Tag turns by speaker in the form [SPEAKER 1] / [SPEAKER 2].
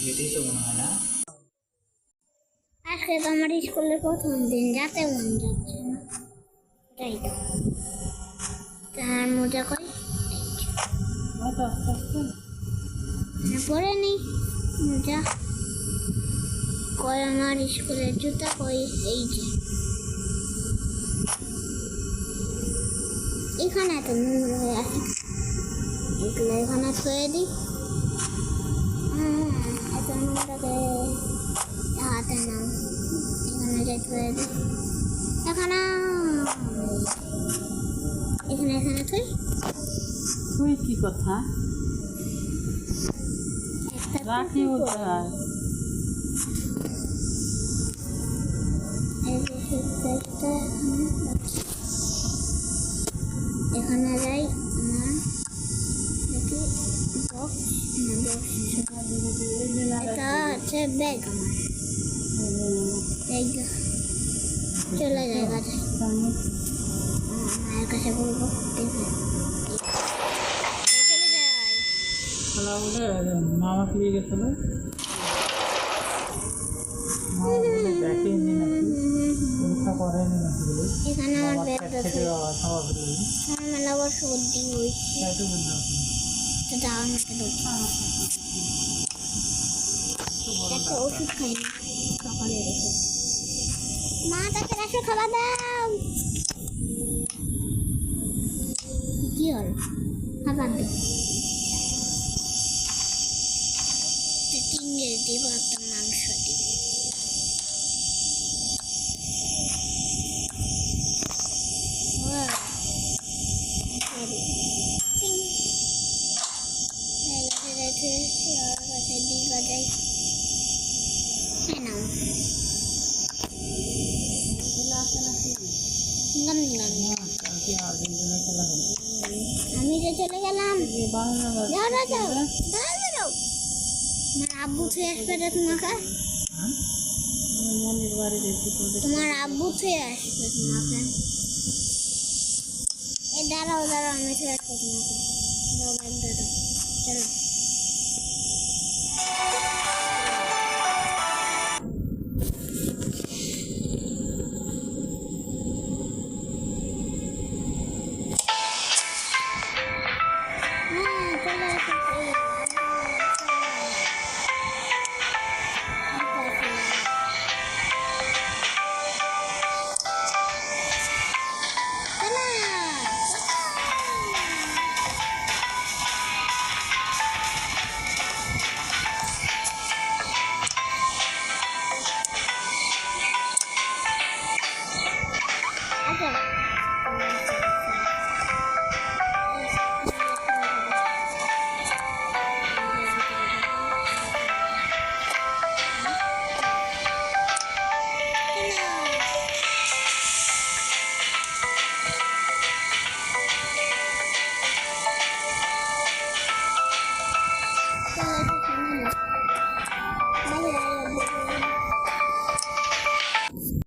[SPEAKER 1] যেতেই তো মনে হয় না।
[SPEAKER 2] আজকে তো আমার স্কুলের প্রথম দিন, যাতে মন যাচ্ছে না, তাই তো তার মজা করি।
[SPEAKER 1] হয়তো আস্তে আস্তে
[SPEAKER 2] পরে নি মজা কই আমার স্কুলের জুতা কই, এই যে এখানে এত নোংরা হয়ে আছে, এগুলো এখানে থয়ে দিই। এত নোংরাকে হাতে নাও, এখানে যাই থয়ে দিই, এখানে এখানে এখানে থই।
[SPEAKER 1] তুই কি কথা রাখি কোথায়?
[SPEAKER 2] এখানে যাই আমার দেখি বক্স, এটা হচ্ছে ব্যাগ আমার, চলে যায় কাছে, মায়ের কাছে বলবো চলে যাই।
[SPEAKER 1] মামা ফিরে গেছিল, দেখেনি নাকি, পরীক্ষা করেনি নাকি বলে
[SPEAKER 2] এখানে আমার ব্যাগ
[SPEAKER 1] খেতে খাওয়া
[SPEAKER 2] আমার আবার সর্দি হয়েছে,
[SPEAKER 1] তাই তো বললাম।
[SPEAKER 2] তো দাও আমাকে একটা ওষুধ খাইনি, সকালের ওষুধ। মা তাকে রাখো, খাবার দাও। কি হল? খাবার দাও। চিংড়ি দিব, একটা মাংস দিব। আমি যে চলে গেলাম, তোমার আব্বু থুয়ে আসবে রে তোমাকে, তোমার আব্বু থুয়ে আসবে তোমাকে। দাঁড়াও দাঁড়াও, আমি থুয়ে আসবো তোমাকে, দাও ব্যাগ দাও, চলো।